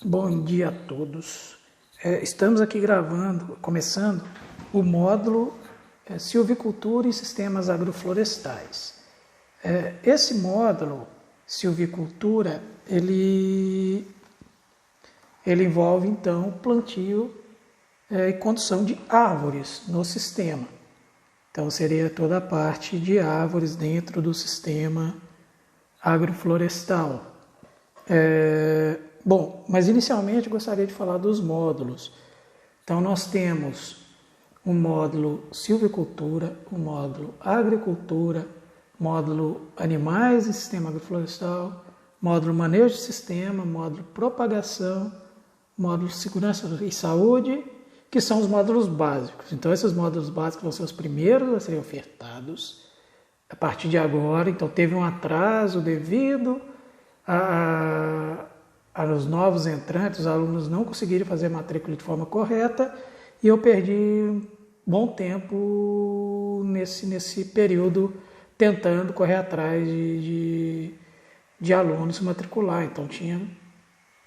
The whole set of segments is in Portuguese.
Bom dia a todos. Estamos aqui começando o módulo Silvicultura e Sistemas Agroflorestais. Esse módulo, Silvicultura, ele envolve então o plantio e condução de árvores no sistema. Então seria toda a parte de árvores dentro do sistema agroflorestal. Bom, mas inicialmente eu gostaria de falar dos módulos. Então nós temos o módulo silvicultura, o módulo agricultura, módulo animais e sistema agroflorestal, módulo manejo de sistema, módulo propagação, módulo segurança e saúde, que são os módulos básicos. Então esses módulos básicos vão ser os primeiros a serem ofertados a partir de agora. Então teve um atraso devido aos novos entrantes, os alunos não conseguiram fazer a matrícula de forma correta e eu perdi um bom tempo nesse período tentando correr atrás de alunos se matricular. Então tinha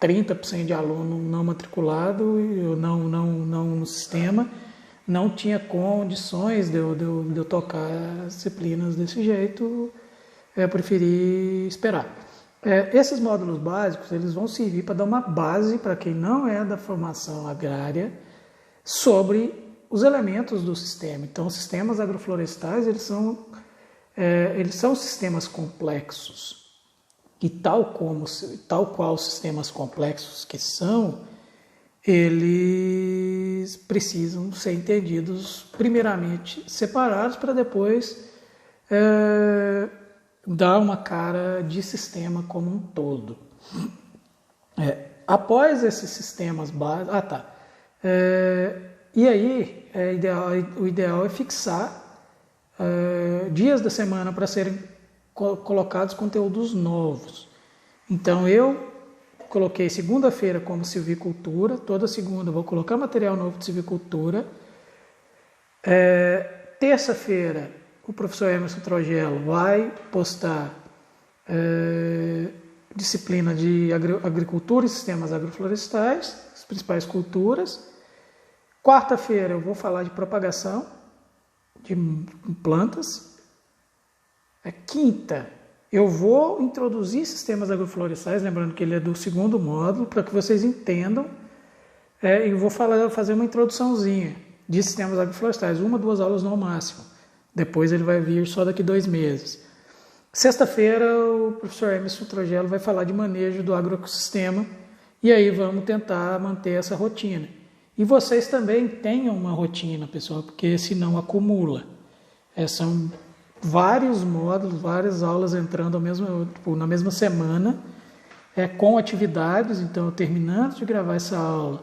30% de aluno não matriculado, eu não no sistema, não tinha condições de eu tocar as disciplinas desse jeito, eu preferi esperar. Esses módulos básicos eles vão servir para dar uma base para quem não é da formação agrária sobre os elementos do sistema. Então, os sistemas agroflorestais eles são sistemas complexos e tal qual sistemas complexos que são, eles precisam ser entendidos primeiramente separados para depois dar uma cara de sistema como um todo. Após esses sistemas básicos... e aí, o ideal é fixar dias da semana para serem colocados conteúdos novos. Então, eu coloquei segunda-feira como silvicultura, toda segunda eu vou colocar material novo de silvicultura. Terça-feira, o professor Emerson Trogelo vai postar disciplina de agricultura e sistemas agroflorestais, as principais culturas. Quarta-feira eu vou falar de propagação de plantas. Quinta, eu vou introduzir sistemas agroflorestais, lembrando que ele é do segundo módulo, para que vocês entendam. E vou fazer uma introduçãozinha de sistemas agroflorestais, 1-2 aulas no máximo. Depois ele vai vir só daqui 2 meses. Sexta-feira, o professor Emerson Trogelo vai falar de manejo do agroecossistema e aí vamos tentar manter essa rotina. E vocês também tenham uma rotina, pessoal, porque senão acumula. São vários módulos, várias aulas entrando na mesma semana, com atividades. Então, terminando de gravar essa aula,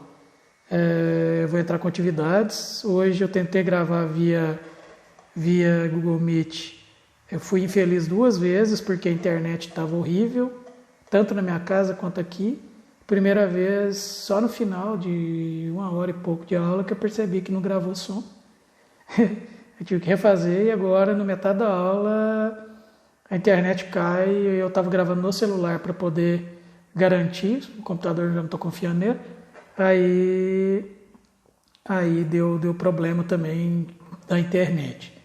eu vou entrar com atividades. Hoje eu tentei gravar via Google Meet. Eu fui infeliz 2 vezes porque a internet estava horrível, tanto na minha casa quanto aqui. Primeira vez só no final de 1 hora e pouco de aula que eu percebi que não gravou o som. Eu tive que refazer e agora, no metade da aula, a internet cai e eu estava gravando no celular para poder garantir, o computador já não estou confiando nele. Aí deu problema também da internet.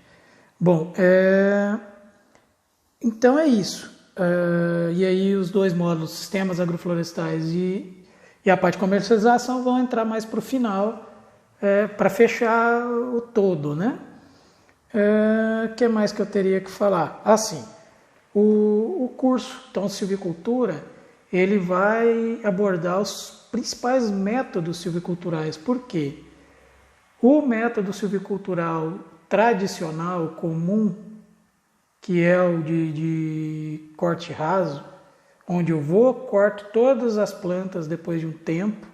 Bom, então é isso. E aí os 2 módulos, sistemas agroflorestais e a parte de comercialização, vão entrar mais para o final, para fechar o todo, né? O que mais que eu teria que falar? O curso, então, silvicultura, ele vai abordar os principais métodos silviculturais. Por quê? O método silvicultural tradicional, comum, que é o de corte raso, onde eu corto todas as plantas depois de um tempo,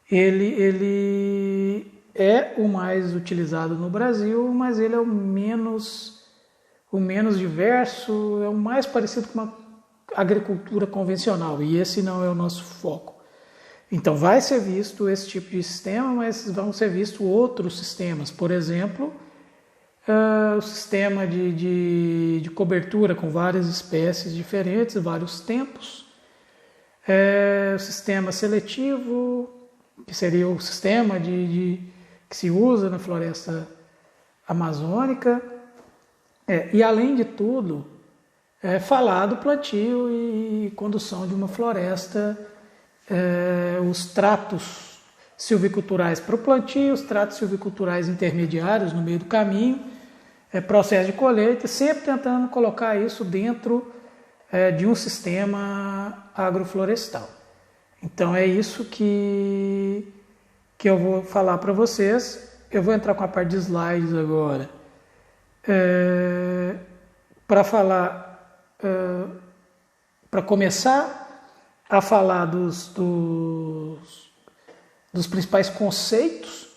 ele é o mais utilizado no Brasil, mas ele é o menos diverso, é o mais parecido com uma agricultura convencional, e esse não é o nosso foco. Então vai ser visto esse tipo de sistema, mas vão ser vistos outros sistemas, por exemplo, o sistema de cobertura com várias espécies diferentes, vários tempos, O sistema seletivo, que seria o sistema que se usa na floresta amazônica, e além de tudo, falar do plantio e condução de uma floresta, os tratos silviculturais para o plantio, os tratos silviculturais intermediários no meio do caminho, processo de colheita, sempre tentando colocar isso dentro de um sistema agroflorestal. Então é isso que eu vou falar para vocês. Eu vou entrar com a parte de slides agora para falar, para começar a falar dos principais conceitos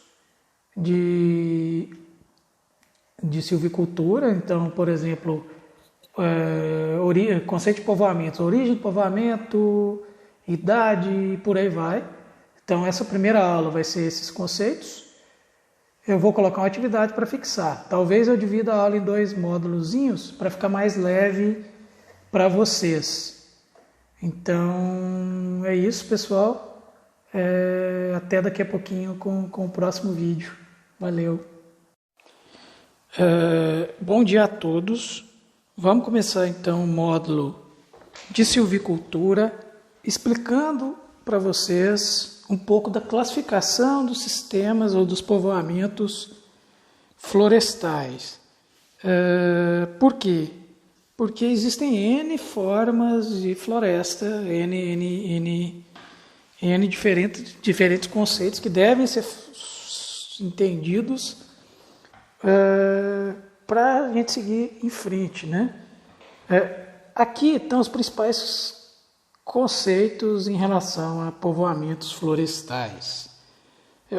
de silvicultura. Então, por exemplo, conceito de povoamentos, origem de povoamento, idade e por aí vai. Então, essa primeira aula vai ser esses conceitos. Eu vou colocar uma atividade para fixar. Talvez eu divida a aula em 2 módulozinhos para ficar mais leve para vocês. Então, é isso, pessoal. Até daqui a pouquinho com o próximo vídeo. Valeu! Bom dia a todos. Vamos começar então o módulo de silvicultura, explicando para vocês um pouco da classificação dos sistemas ou dos povoamentos florestais. Por quê? Porque existem N formas de floresta, N diferentes conceitos que devem ser entendidos para a gente seguir em frente, né? Aqui estão os principais conceitos em relação a povoamentos florestais.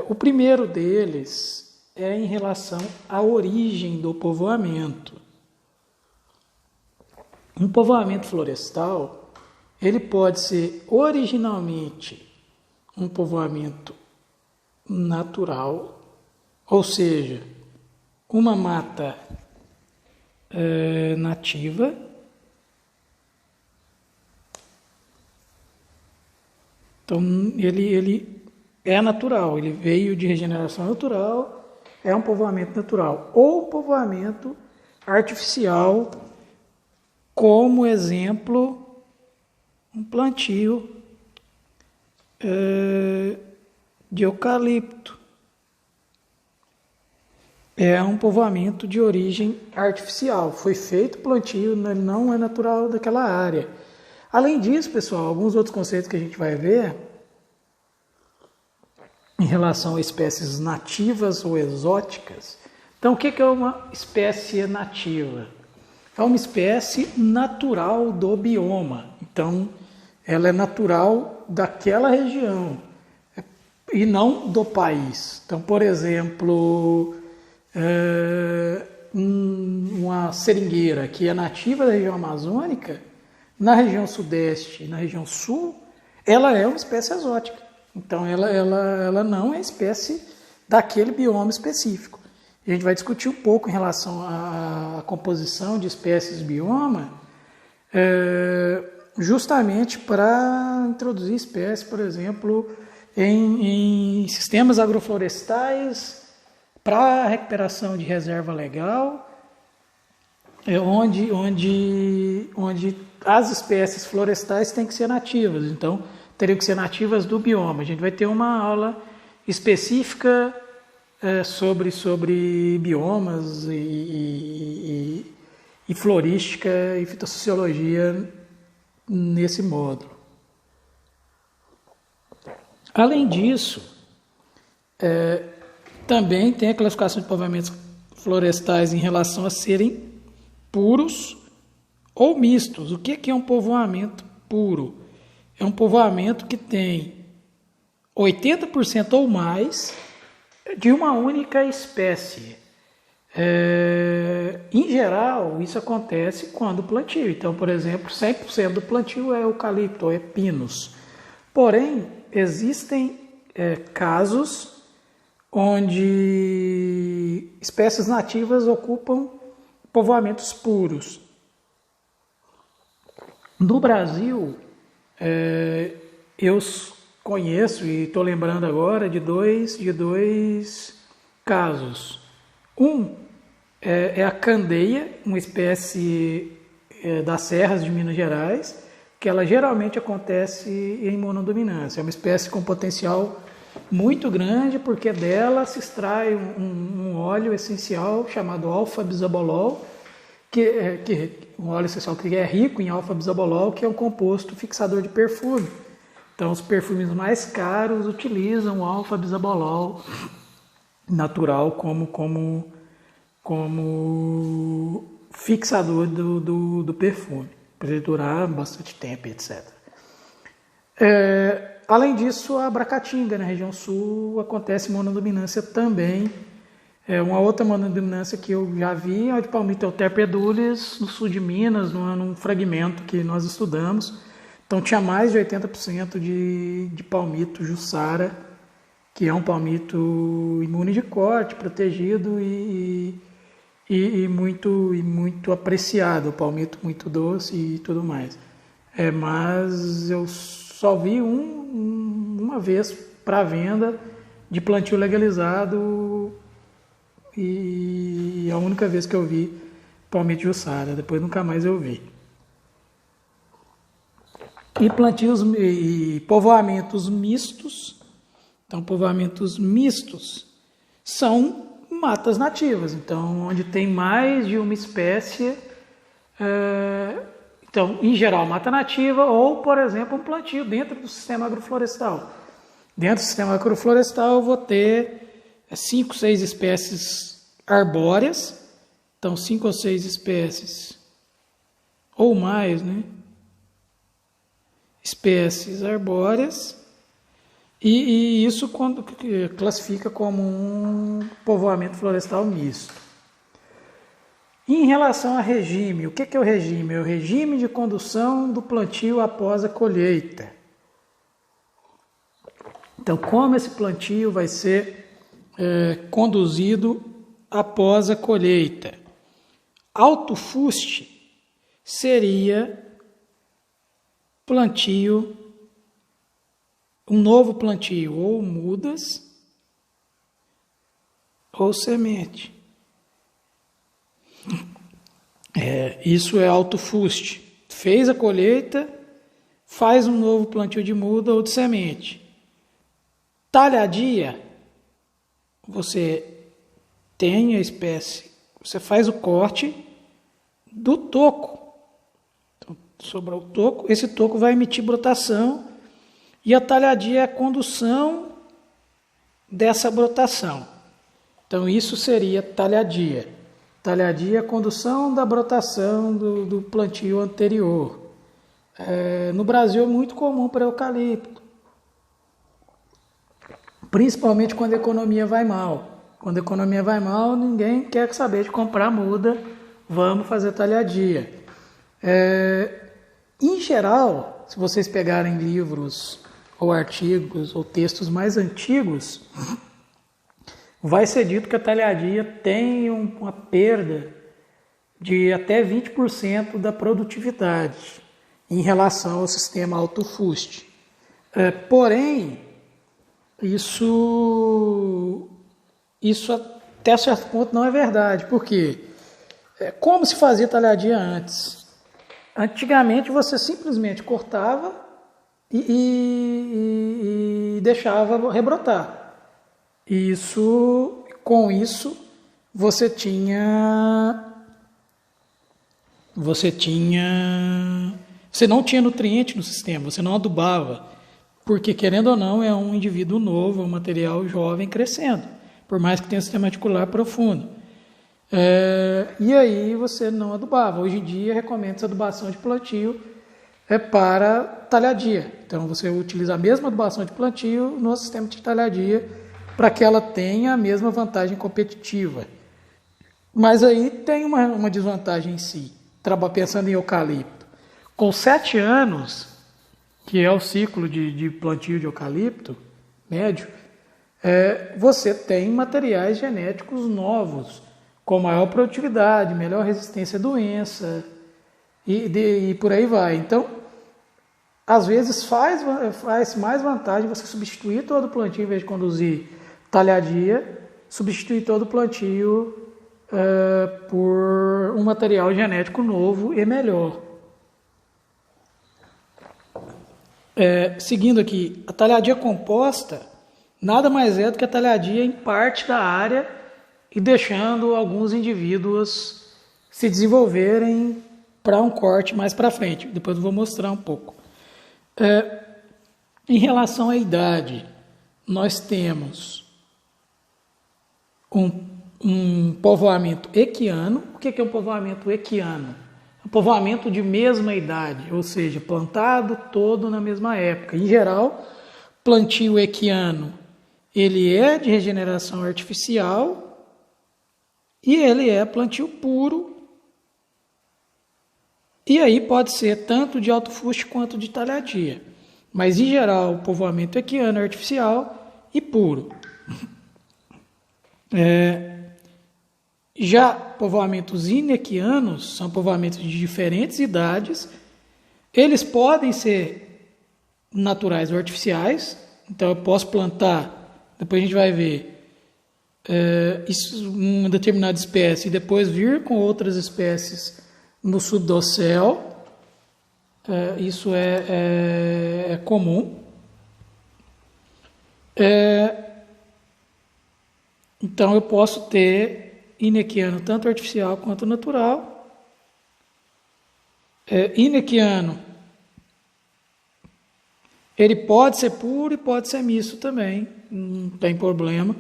O primeiro deles é em relação à origem do povoamento. Um povoamento florestal, ele pode ser originalmente um povoamento natural, ou seja, uma mata nativa, então ele é natural, ele veio de regeneração natural, é um povoamento natural, ou povoamento artificial, como exemplo, um plantio de eucalipto. É um povoamento de origem artificial. Foi feito plantio, não é natural daquela área. Além disso, pessoal, alguns outros conceitos que a gente vai ver em relação a espécies nativas ou exóticas. Então, o que é uma espécie nativa? É uma espécie natural do bioma. Então, ela é natural daquela região e não do país. Então, por exemplo, uma seringueira que é nativa da região amazônica, na região sudeste e na região sul, ela é uma espécie exótica. Então, ela não é espécie daquele bioma específico. A gente vai discutir um pouco em relação à composição de espécies bioma, justamente para introduzir espécies, por exemplo, em sistemas agroflorestais, para recuperação de reserva legal, onde as espécies florestais têm que ser nativas. Então, teriam que ser nativas do bioma. A gente vai ter uma aula específica sobre biomas e florística e fitossociologia nesse módulo. Além disso, também tem a classificação de povoamentos florestais em relação a serem puros ou mistos. O que é um povoamento puro? É um povoamento que tem 80% ou mais de uma única espécie. Em geral, isso acontece quando plantio. Então, por exemplo, 100% do plantio é eucalipto ou é pinos. Porém, existem casos onde espécies nativas ocupam povoamentos puros. No Brasil, eu conheço e estou lembrando agora de dois casos. Um é a candeia, uma espécie das serras de Minas Gerais, que ela geralmente acontece em monodominância. É uma espécie com potencial muito grande, porque dela se extrai um óleo essencial chamado alfa-bisabolol, um óleo essencial que é rico em alfa-bisabolol, que é um composto fixador de perfume. Então, os perfumes mais caros utilizam o alfa-bisabolol natural como fixador do perfume, para ele durar bastante tempo, etc. Além disso, a abracatinga, na região sul, acontece monodominância também. Uma outra monodominância que eu já vi é a de Palmito euterpe edulis, no sul de Minas, num fragmento que nós estudamos. Então tinha mais de 80% de palmito jussara, que é um palmito imune de corte, protegido e muito apreciado, palmito muito doce e tudo mais. Mas eu só vi uma vez para venda de plantio legalizado, e a única vez que eu vi palmito jussara, depois nunca mais eu vi. E plantios e povoamentos mistos. Então, povoamentos mistos são matas nativas, então onde tem mais de uma espécie, então em geral mata nativa, ou por exemplo um plantio dentro do sistema agroflorestal. Dentro do sistema agroflorestal eu vou ter 5, 6 espécies arbóreas, então 5 ou 6 espécies ou mais, né? Espécies arbóreas. E isso quando classifica como um povoamento florestal misto. Em relação a regime, o que é o regime? É o regime de condução do plantio após a colheita. Então, como esse plantio vai ser conduzido após a colheita? Autofuste seria plantio, um novo plantio, ou mudas ou semente. Isso é autofuste. Fez a colheita, faz um novo plantio de muda ou de semente. Talhadia, você tem a espécie, você faz o corte do toco. Então, sobra o toco, esse toco vai emitir brotação, e a talhadia é a condução dessa brotação. Então, isso seria talhadia. Talhadia é a condução da brotação do plantio anterior. No Brasil é muito comum para eucalipto, principalmente quando a economia vai mal. Quando a economia vai mal, ninguém quer saber de comprar muda, vamos fazer talhadia. Em geral, se vocês pegarem livros ou artigos ou textos mais antigos, vai ser dito que a talhadia tem uma perda de até 20% da produtividade em relação ao sistema autofuste. Porém, isso até certo ponto não é verdade. Por quê? Como se fazia talhadia antes? Antigamente você simplesmente cortava e deixava rebrotar. Com isso você não tinha nutriente no sistema, você não adubava, porque querendo ou não é um indivíduo novo, um material jovem crescendo, por mais que tenha sistema reticular profundo. E aí você não adubava. Hoje em dia recomenda-se adubação de plantio para talhadia. Então você utiliza a mesma adubação de plantio no sistema de talhadia para que ela tenha a mesma vantagem competitiva. Mas aí tem uma desvantagem em si, pensando em eucalipto. Com 7 anos, que é o ciclo de plantio de eucalipto médio, você tem materiais genéticos novos, com maior produtividade, melhor resistência à doença, e por aí vai. Então, às vezes faz mais vantagem você substituir todo o plantio, em vez de conduzir talhadia, substituir todo o plantio por um material genético novo e melhor. Seguindo aqui, a talhadia composta nada mais é do que a talhadia em parte da área e deixando alguns indivíduos se desenvolverem para um corte mais para frente. Depois eu vou mostrar um pouco. Em relação à idade, nós temos um povoamento equiano. O que é um povoamento equiano? Um povoamento de mesma idade, ou seja, plantado todo na mesma época. Em geral, plantio equiano, ele é de regeneração artificial e ele é plantio puro. E aí pode ser tanto de alto fuste quanto de talhadia. Mas, em geral, o povoamento equiano é artificial e puro. Já povoamentos inequianos são povoamentos de diferentes idades. Eles podem ser naturais ou artificiais. Então, eu posso plantar, depois a gente vai ver, uma determinada espécie e depois vir com outras espécies no subdossel. Isso é comum. Então, eu posso ter inequiano tanto artificial quanto natural. Inequiano, ele pode ser puro e pode ser misto também, não tem problema.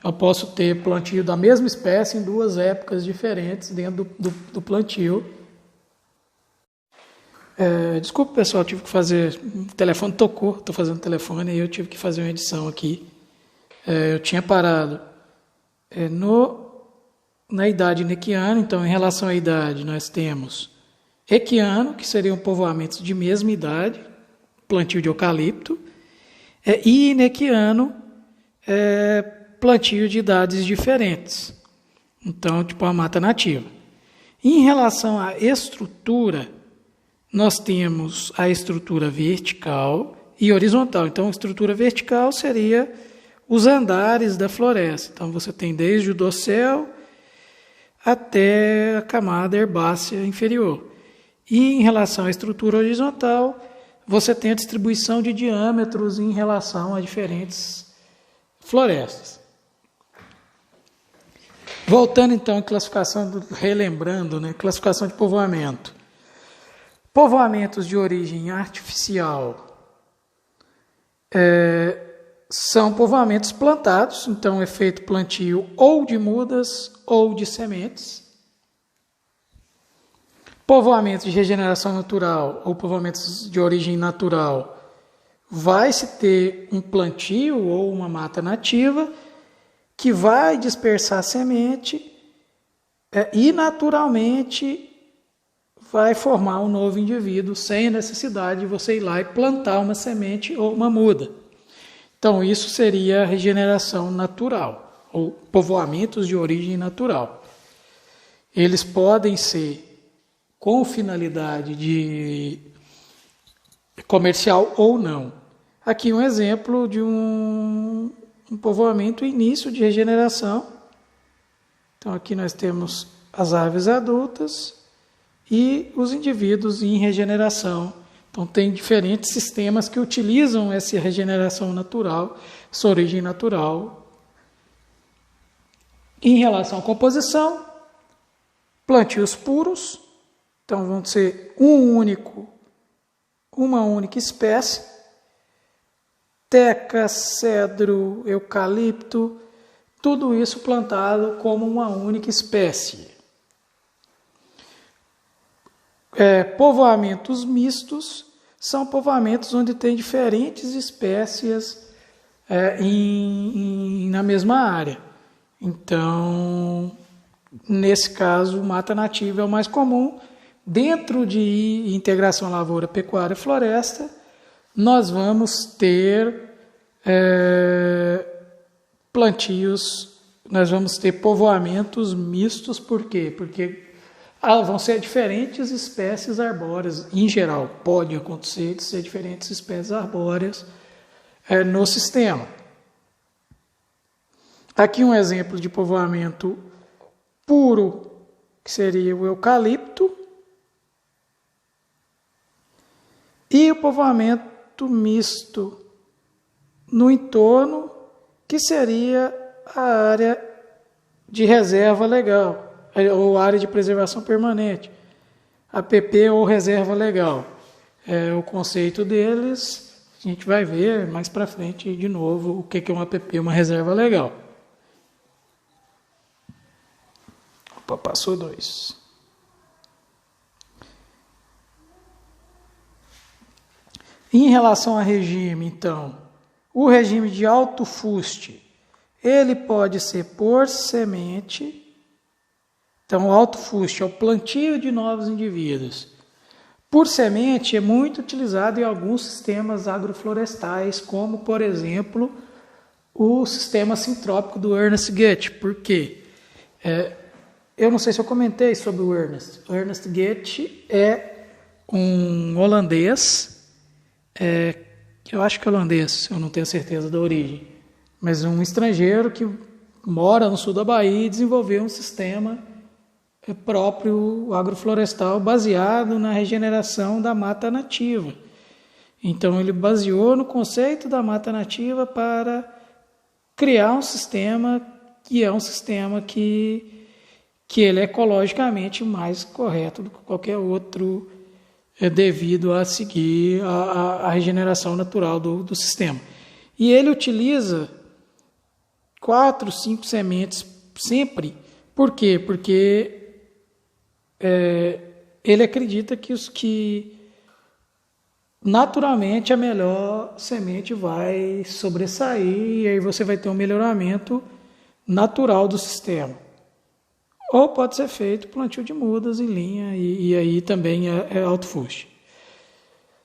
Eu posso ter plantio da mesma espécie em duas épocas diferentes dentro do plantio. Desculpa, pessoal, tive que fazer... O telefone tocou, estou fazendo telefone e eu tive que fazer uma edição aqui. Eu tinha parado na idade inequiana. Então, em relação à idade, nós temos equiano, que seriam povoamentos de mesma idade, plantio de eucalipto, e inequiano, plantio de idades diferentes. Então, tipo a mata nativa. Em relação à estrutura, nós temos a estrutura vertical e horizontal. Então, a estrutura vertical seria os andares da floresta. Então, você tem desde o dossel até a camada herbácea inferior. E em relação à estrutura horizontal, você tem a distribuição de diâmetros em relação a diferentes florestas. Voltando então à classificação, relembrando, classificação de povoamento. Povoamentos de origem artificial são povoamentos plantados, então é feito plantio ou de mudas ou de sementes. Povoamentos de regeneração natural ou povoamentos de origem natural, vai-se ter um plantio ou uma mata nativa que vai dispersar semente e naturalmente vai formar um novo indivíduo sem a necessidade de você ir lá e plantar uma semente ou uma muda. Então, isso seria a regeneração natural, ou povoamentos de origem natural. Eles podem ser com finalidade de comercial ou não. Aqui um exemplo de um povoamento início de regeneração. Então, aqui nós temos as aves adultas e os indivíduos em regeneração. Então, tem diferentes sistemas que utilizam essa regeneração natural, essa origem natural. Em relação à composição, plantios puros. Então, vão ser uma única espécie. Teca, cedro, eucalipto, tudo isso plantado como uma única espécie. Povoamentos mistos são povoamentos onde tem diferentes espécies na mesma área. Então, nesse caso, mata nativa é o mais comum. Dentro de integração lavoura, pecuária e floresta, nós vamos ter plantios, nós vamos ter povoamentos mistos. Por quê? Porque Vão ser diferentes espécies arbóreas, em geral, pode acontecer de ser diferentes espécies arbóreas no sistema. Aqui um exemplo de povoamento puro, que seria o eucalipto, e o povoamento misto no entorno, que seria a área de reserva legal, ou área de preservação permanente, APP ou reserva legal. O conceito deles, a gente vai ver mais para frente de novo o que é uma APP, uma reserva legal. Opa, passou 2. Em relação a regime, então, o regime de alto fuste, ele pode ser por semente. Então, o alto fuste é o plantio de novos indivíduos. Por semente é muito utilizado em alguns sistemas agroflorestais, como, por exemplo, o sistema sintrópico do Ernest Goethe. Por quê? Eu não sei se eu comentei sobre o Ernest. O Ernest Goethe é um holandês, eu acho que é holandês, eu não tenho certeza da origem, mas um estrangeiro que mora no sul da Bahia e desenvolveu um sistema próprio agroflorestal baseado na regeneração da mata nativa. Então ele baseou no conceito da mata nativa para criar um sistema que é um sistema que ele é ecologicamente mais correto do que qualquer outro, devido a seguir a regeneração natural do sistema. E ele utiliza 4, 5 sementes sempre. Por quê? Porque ele acredita que naturalmente a melhor semente vai sobressair e aí você vai ter um melhoramento natural do sistema. Ou pode ser feito plantio de mudas em linha e aí também é alto fuste.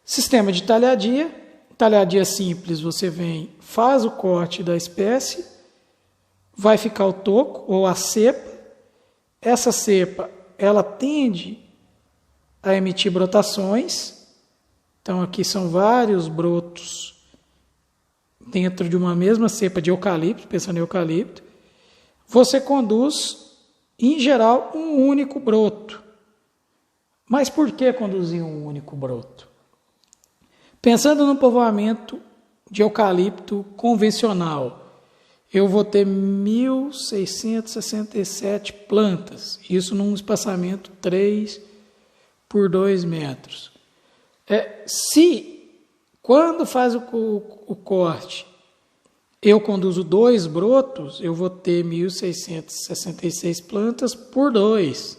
Sistema de talhadia simples, você faz o corte da espécie, vai ficar o toco ou a cepa. Essa cepa ela tende a emitir brotações. Então aqui são vários brotos dentro de uma mesma cepa de eucalipto, pensando em eucalipto. Você conduz, em geral, um único broto. Mas por que conduzir um único broto? Pensando no povoamento de eucalipto convencional, eu vou ter 1.667 plantas, isso num espaçamento 3 por 2 metros. Se, quando faz o corte, eu conduzo 2 brotos, eu vou ter 1.666 plantas por 2.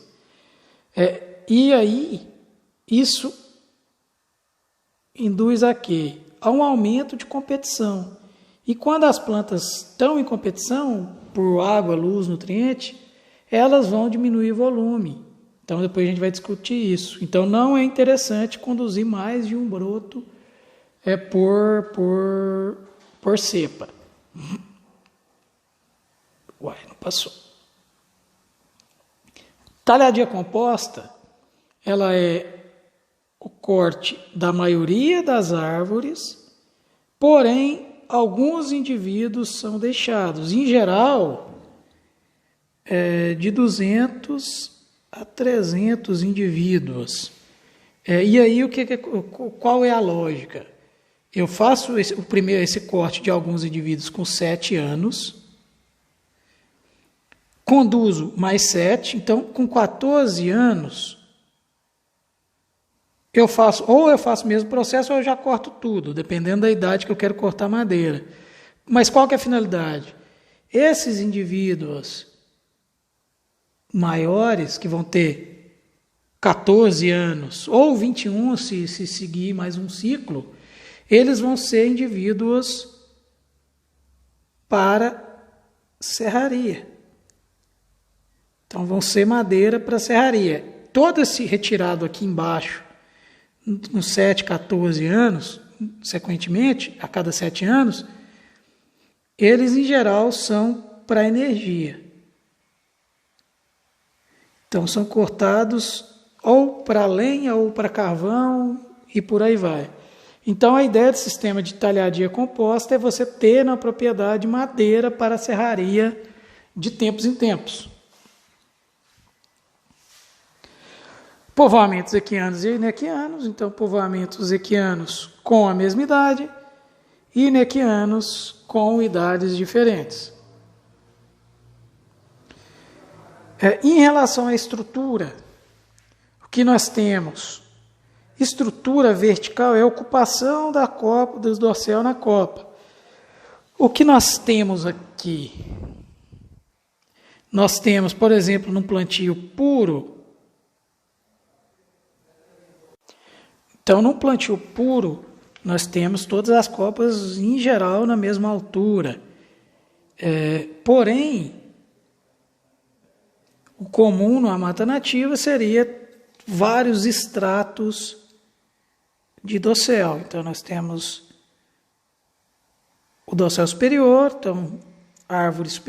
E aí, isso induz a quê? A um aumento de competição. E quando as plantas estão em competição, por água, luz, nutriente, elas vão diminuir o volume. Então, depois a gente vai discutir isso. Então, não é interessante conduzir mais de um broto por cepa. Uai, não passou. Talhadia composta, ela é o corte da maioria das árvores, porém, alguns indivíduos são deixados. Em geral, de 200 a 300 indivíduos. E aí, qual é a lógica? Eu faço esse corte de alguns indivíduos com 7 anos, conduzo mais 7, então com 14 anos, eu faço o mesmo processo ou eu já corto tudo, dependendo da idade que eu quero cortar madeira. Mas qual que é a finalidade? Esses indivíduos maiores, que vão ter 14 anos, ou 21 se seguir mais um ciclo, eles vão ser indivíduos para serraria. Então vão ser madeira para serraria. Todo esse retirado aqui embaixo, nos 7, 14 anos, sequentemente, a cada 7 anos, eles em geral são para energia. Então são cortados ou para lenha ou para carvão e por aí vai. Então a ideia do sistema de talhadia composta é você ter na propriedade madeira para serraria de tempos em tempos. Povoamentos equianos e inequianos, então povoamentos equianos com a mesma idade e inequianos com idades diferentes. Em relação à estrutura, o que nós temos? Estrutura vertical é a ocupação da copa, do dorsal na copa. O que nós temos aqui? Nós temos, por exemplo, num plantio puro. Então, num plantio puro, nós temos todas as copas, em geral, na mesma altura. Porém, o comum numa mata nativa seria vários estratos de dossel. Então, nós temos o dossel superior, então, árvores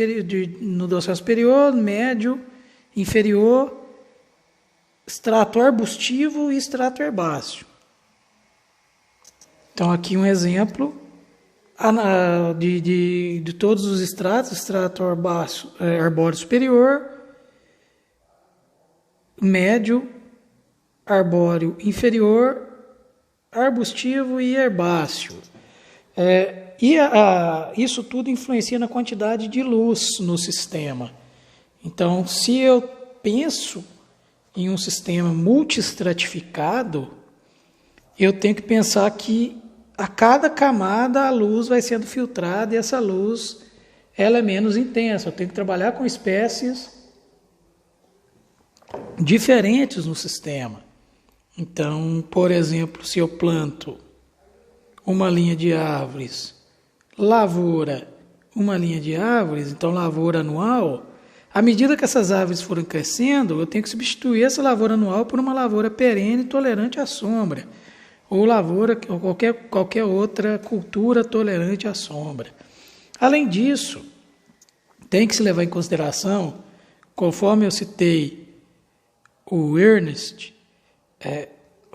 no dossel superior, médio, inferior, extrato arbustivo e extrato herbáceo. Então, aqui um exemplo de todos os estratos: extrato arbóreo superior, médio, arbóreo inferior, arbustivo e herbáceo. Isso tudo influencia na quantidade de luz no sistema. Então, se eu penso em um sistema multiestratificado, eu tenho que pensar que a cada camada a luz vai sendo filtrada e essa luz ela é menos intensa. Eu tenho que trabalhar com espécies diferentes no sistema. Então, por exemplo, se eu planto uma linha de árvores, lavoura, uma linha de árvores, então lavoura anual, à medida que essas árvores forem crescendo, eu tenho que substituir essa lavoura anual por uma lavoura perene tolerante à sombra, ou lavoura, ou qualquer outra cultura tolerante à sombra. Além disso, tem que se levar em consideração, conforme eu citei o Ernest,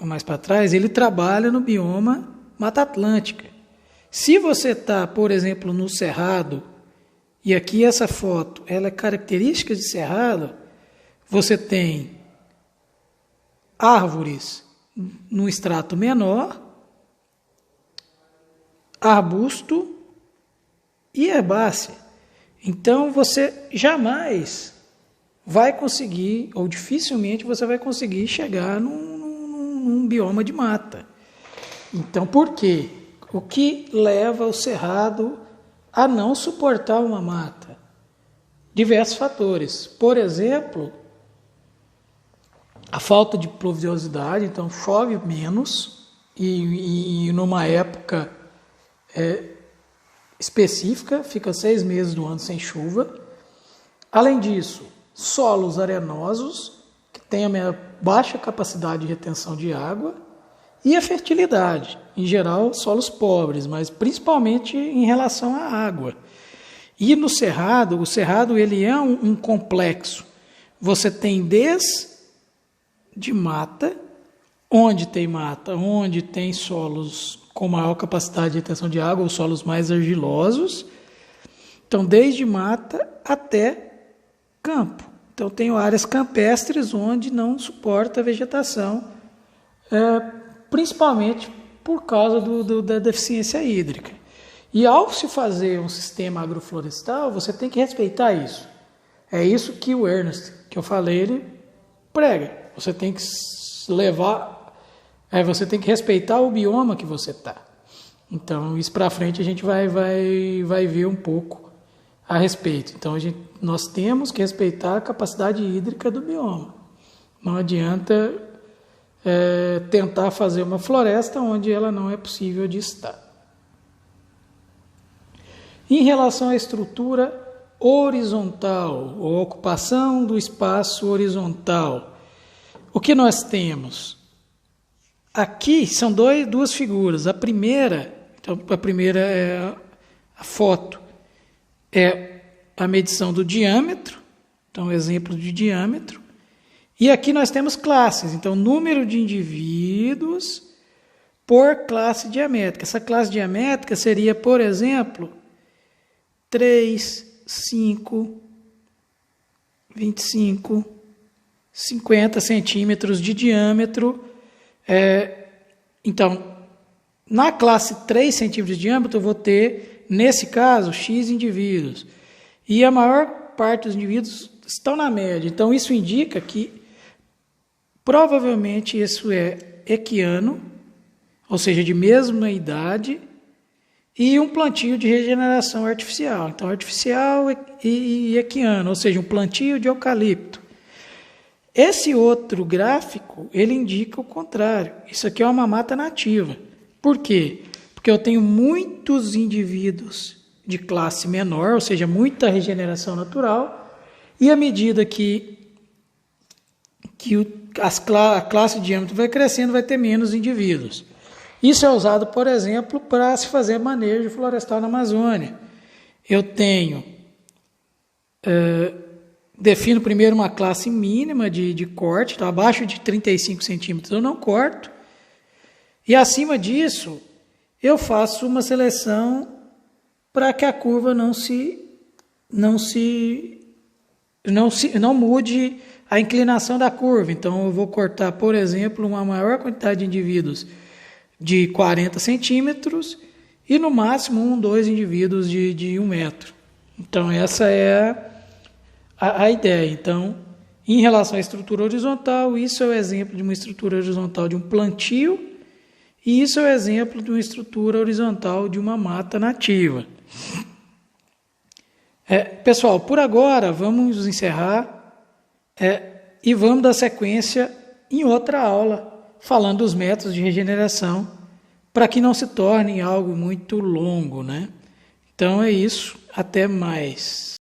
mais para trás, ele trabalha no bioma Mata Atlântica. Se você está, por exemplo, no Cerrado, e aqui essa foto ela é característica de Cerrado, você tem árvores no extrato menor, arbusto e herbácea. Então você jamais vai conseguir, ou dificilmente você vai conseguir chegar num bioma de mata. Então, por quê? O que leva o cerrado a não suportar uma mata? Diversos fatores. Por exemplo, a falta de pluviosidade, então chove menos e numa época específica, fica 6 meses do ano sem chuva. Além disso, solos arenosos, que têm a baixa capacidade de retenção de água, e a fertilidade, em geral, solos pobres, mas principalmente em relação à água. E no cerrado, o cerrado ele é um complexo. Você tem desde mata, onde tem solos com maior capacidade de retenção de água, ou solos mais argilosos. Então, desde mata até campo. Então, tem áreas campestres onde não suporta a vegetação, principalmente por causa da deficiência hídrica. E ao se fazer um sistema agroflorestal, você tem que respeitar isso. É isso que o Ernest, que eu falei, ele prega. Você tem que você tem que respeitar o bioma que você está. Então, isso para frente a gente vai ver um pouco a respeito. Então, nós temos que respeitar a capacidade hídrica do bioma. Não adianta tentar fazer uma floresta onde ela não é possível de estar. Em relação à estrutura horizontal, ou ocupação do espaço horizontal, o que nós temos? Aqui são duas figuras. A primeira é a foto, é a medição do diâmetro, então exemplo de diâmetro, E aqui nós temos classes, então número de indivíduos por classe diamétrica. Essa classe diamétrica seria, por exemplo, 3, 5, 25, 50 centímetros de diâmetro. Então, na classe 3 centímetros de diâmetro, eu vou ter, nesse caso, X indivíduos. E a maior parte dos indivíduos estão na média. Então, isso indica que provavelmente isso é equiano, ou seja, de mesma idade, e um plantio de regeneração artificial. Então, artificial e equiano, ou seja, um plantio de eucalipto. Esse outro gráfico, ele indica o contrário. Isso aqui é uma mata nativa. Por quê? Porque eu tenho muitos indivíduos de classe menor, ou seja, muita regeneração natural, e à medida que a classe de diâmetro vai crescendo, vai ter menos indivíduos. Isso é usado, por exemplo, para se fazer manejo florestal na Amazônia. Eu tenho, defino primeiro uma classe mínima de corte, então abaixo de 35 centímetros eu não corto, e acima disso eu faço uma seleção para que a curva não mude a inclinação da curva. Então eu vou cortar, por exemplo, uma maior quantidade de indivíduos de 40 centímetros e no máximo 2 indivíduos de 1 metro. Então essa é a ideia. Então, em relação à estrutura horizontal, isso é o exemplo de uma estrutura horizontal de um plantio e isso é o exemplo de uma estrutura horizontal de uma mata nativa. Pessoal, por agora vamos encerrar e vamos dar sequência em outra aula, falando dos métodos de regeneração, para que não se torne algo muito longo, né? Então é isso, até mais.